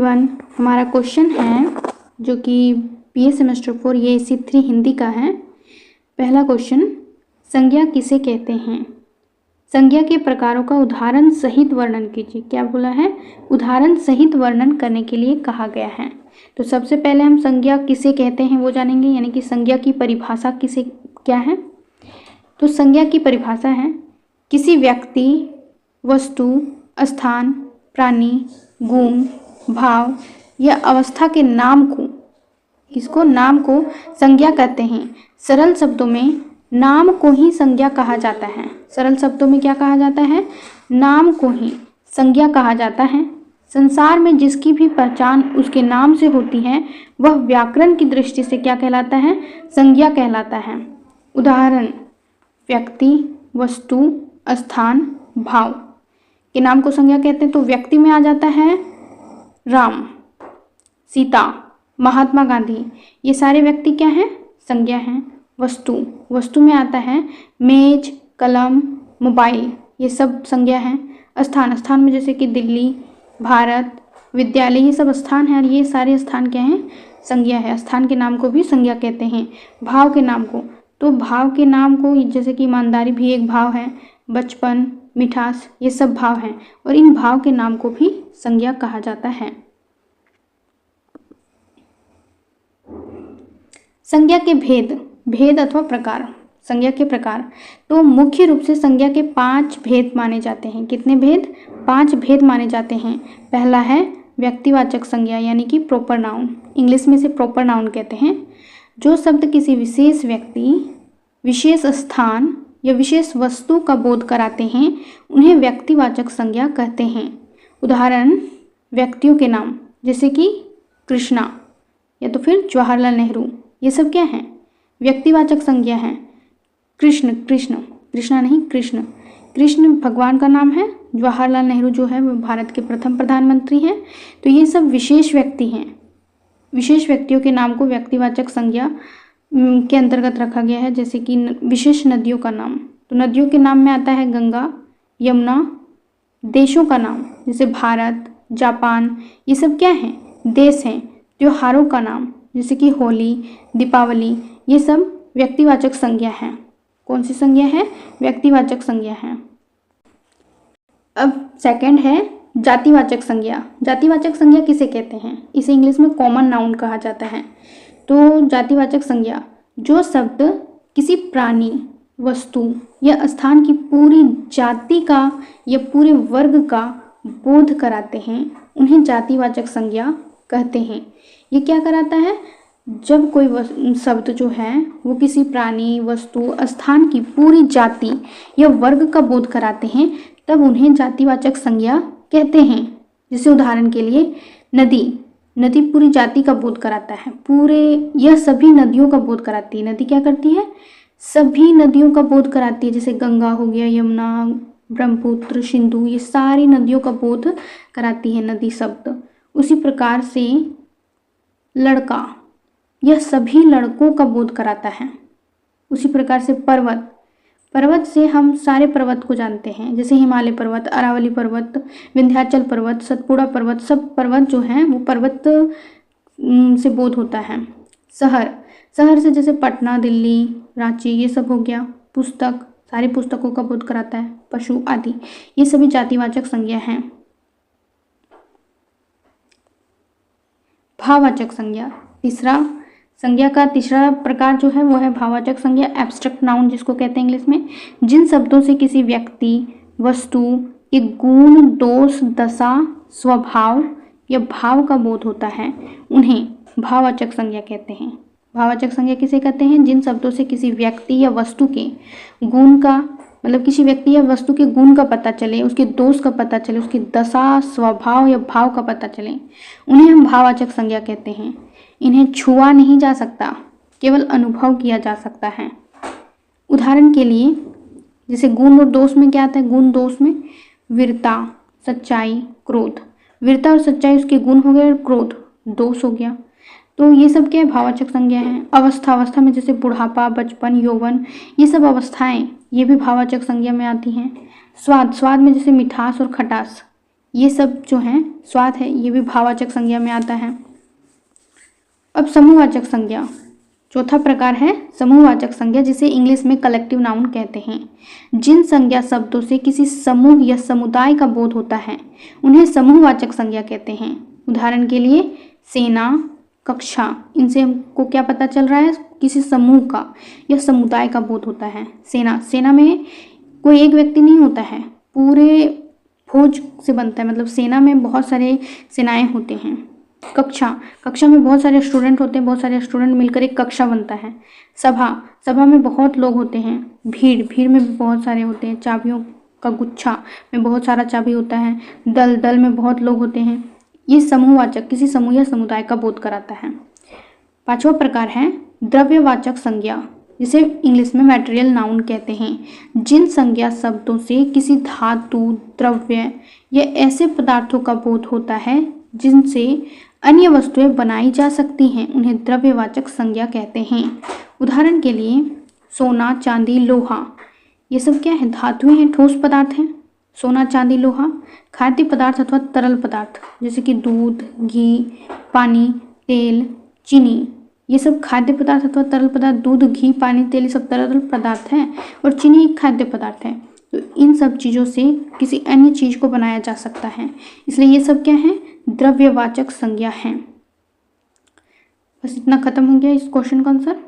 Everyone, हमारा question है जो कि बीए सेमेस्टर 4 ये AC3 हिंदी का है। पहला क्वेश्चन, संज्ञा किसे कहते हैं? संज्ञा के प्रकारों का उदाहरण सहित वर्णन कीजिए। क्या बोला है? उदाहरण सहित वर्णन करने के लिए कहा गया है। तो सबसे पहले हम संज्ञा किसे कहते हैं वो जानेंगे, यानी कि संज्ञा की परिभाषा किसे क्या है। तो संज्ञा की परिभाषा है किसी व्यक्ति, वस्तु, स्थान, प्राणी, गुण, भाव या अवस्था के नाम को, इसको नाम को संज्ञा कहते हैं। सरल शब्दों में नाम को ही संज्ञा कहा जाता है। सरल शब्दों में क्या कहा जाता है? नाम को ही संज्ञा कहा जाता है। संसार में जिसकी भी पहचान उसके नाम से होती है वह व्याकरण की दृष्टि से क्या कहलाता है? संज्ञा कहलाता है। उदाहरण, व्यक्ति, वस्तु, स्थान, भाव के नाम को संज्ञा कहते हैं। तो व्यक्ति में आ जाता है राम, सीता, महात्मा गांधी, ये सारे व्यक्ति क्या हैं? संज्ञा हैं। वस्तु में आता है मेज, कलम, मोबाइल, ये सब संज्ञा हैं। स्थान में जैसे कि दिल्ली, भारत, विद्यालय, ये सब स्थान हैं और ये सारे स्थान क्या हैं? संज्ञा है। स्थान के नाम को भी संज्ञा कहते हैं। भाव के नाम को, तो भाव के नाम को जैसे कि ईमानदारी भी एक भाव है, बचपन, मिठास, ये सब भाव हैं और इन भाव के नाम को भी संज्ञा कहा जाता है। संज्ञा के भेद अथवा प्रकार। संज्ञा के प्रकार, तो मुख्य रूप से संज्ञा के 5 भेद माने जाते हैं। कितने भेद? 5 भेद माने जाते हैं। पहला है व्यक्तिवाचक संज्ञा, यानी कि प्रॉपर नाउन, इंग्लिश में से प्रॉपर नाउन कहते हैं। जो शब्द किसी विशेष व्यक्ति, विशेष स्थान या विशेष वस्तु का बोध कराते हैं उन्हें व्यक्तिवाचक संज्ञा कहते हैं। उदाहरण, व्यक्तियों के नाम जैसे कि कृष्णा या तो फिर जवाहरलाल नेहरू, ये सब क्या हैं? व्यक्तिवाचक संज्ञा हैं। कृष्ण भगवान का नाम है। जवाहरलाल नेहरू जो है वो भारत के प्रथम प्रधानमंत्री हैं। तो ये सब विशेष व्यक्ति हैं। विशेष व्यक्तियों के नाम को व्यक्तिवाचक संज्ञा के अंतर्गत रखा गया है। जैसे कि विशेष नदियों का नाम, तो नदियों के नाम में आता है गंगा, यमुना। देशों का नाम जैसे भारत, जापान, ये सब क्या हैं? देश हैं। त्योहारों का नाम जैसे कि होली, दीपावली, ये सब व्यक्तिवाचक संज्ञा हैं। कौन सी संज्ञा है? व्यक्तिवाचक संज्ञा है। अब सेकंड है जातिवाचक संज्ञा। जातिवाचक संज्ञा किसे कहते हैं? इसे इंग्लिश में कॉमन नाउन कहा जाता है। तो जातिवाचक संज्ञा, जो शब्द किसी प्राणी, वस्तु या स्थान की पूरी जाति का या पूरे वर्ग का बोध कराते हैं उन्हें जातिवाचक संज्ञा कहते हैं। ये क्या कराता है? जब कोई शब्द जो है वो किसी प्राणी, वस्तु, स्थान की पूरी जाति या वर्ग का बोध कराते हैं तब उन्हें जातिवाचक संज्ञा कहते हैं। जैसे उदाहरण के लिए नदी पूरी जाति का बोध कराता है। यह सभी नदियों का बोध कराती है। नदी क्या करती है? सभी नदियों का बोध कराती है। जैसे गंगा हो गया, यमुना, ब्रह्मपुत्र, सिंधु, ये सारी नदियों का बोध कराती है नदी शब्द। उसी प्रकार से लड़का, यह सभी लड़कों का बोध कराता है। उसी प्रकार से पर्वत से हम सारे पर्वत को जानते हैं। जैसे हिमालय पर्वत, अरावली पर्वत, विंध्याचल पर्वत, सतपुड़ा पर्वत, सब पर्वत जो हैं वो पर्वत से बोध होता है। शहर से जैसे पटना, दिल्ली, रांची, ये सब हो गया। पुस्तक, सारी पुस्तकों का बोध कराता है। पशु आदि, ये सभी जातिवाचक संज्ञा हैं। भाववाचक संज्ञा, संज्ञा का तीसरा प्रकार जो है वो है भाववाचक संज्ञा, एब्स्ट्रैक्ट नाउन जिसको कहते हैं इंग्लिश में। जिन शब्दों से किसी व्यक्ति, वस्तु के गुण, दोष, दशा, स्वभाव या भाव का बोध होता है उन्हें भाववाचक संज्ञा कहते हैं। भाववाचक संज्ञा किसे कहते हैं? जिन शब्दों से किसी व्यक्ति या वस्तु के गुण का, मतलब किसी व्यक्ति या वस्तु के गुण का पता चले, उसके दोष का पता चले, उसकी दशा, स्वभाव या भाव का पता चले, उन्हें हम भाववाचक संज्ञा कहते हैं। इन्हें छुआ नहीं जा सकता, केवल अनुभव किया जा सकता है। उदाहरण के लिए जैसे गुण और दोष में क्या आता है? गुण दोष में वीरता, सच्चाई, क्रोध। वीरता और सच्चाई उसके गुण हो गए और क्रोध दोष हो गया। तो ये सब क्या है? भाववाचक संज्ञा है। अवस्था में जैसे बुढ़ापा, बचपन, यौवन, ये सब अवस्थाएं, ये भी भाववाचक संज्ञा में आती हैं। स्वाद में जैसे मिठास और खटास, ये सब जो हैं स्वाद है, ये भी भाववाचक संज्ञा में आता है। अब समूहवाचक संज्ञा, चौथा प्रकार है समूहवाचक संज्ञा, जिसे इंग्लिश में कलेक्टिव नाउन कहते हैं। जिन संज्ञा शब्दों से किसी समूह या समुदाय का बोध होता है उन्हें समूहवाचक संज्ञा कहते हैं। उदाहरण के लिए सेना, कक्षा, इनसे हमको क्या पता चल रहा है, किसी समूह का या समुदाय का बोध होता है। सेना, सेना में कोई एक व्यक्ति नहीं होता है, पूरे फौज से बनता है, मतलब सेना में बहुत सारे सेनाएं होते हैं। कक्षा, कक्षा में बहुत सारे स्टूडेंट होते हैं, बहुत सारे स्टूडेंट मिलकर एक कक्षा बनता है। सभा, सभा में बहुत लोग होते हैं। भीड़, भीड़ में भी बहुत सारे होते हैं। चाबियों का गुच्छा में बहुत सारा चाबी होता है। दल, दल में बहुत लोग होते हैं। ये समूहवाचक, किसी समूह या समुदाय का बोध कराता है। पांचवा प्रकार है द्रव्यवाचक संज्ञा, जिसे इंग्लिश में मटेरियल नाउन कहते हैं। जिन संज्ञा शब्दों से किसी धातु, द्रव्य या ऐसे पदार्थों का बोध होता है जिनसे अन्य वस्तुएं बनाई जा सकती हैं उन्हें द्रव्यवाचक संज्ञा कहते हैं। उदाहरण के लिए सोना, चांदी, लोहा, ये सब क्या है, धातुएं हैं, ठोस पदार्थ हैं। सोना, चांदी, लोहा। खाद्य पदार्थ अथवा तरल पदार्थ जैसे कि दूध, घी, पानी, तेल, चीनी, ये सब खाद्य पदार्थ अथवा तरल पदार्थ। दूध, घी, पानी, तेल, ये सब तरल पदार्थ हैं और चीनी एक खाद्य पदार्थ है। तो इन सब चीज़ों से किसी अन्य चीज़ को बनाया जा सकता है, इसलिए ये सब क्या है, द्रव्यवाचक संज्ञा हैं। बस इतना खत्म हो गया इस क्वेश्चन का आंसर।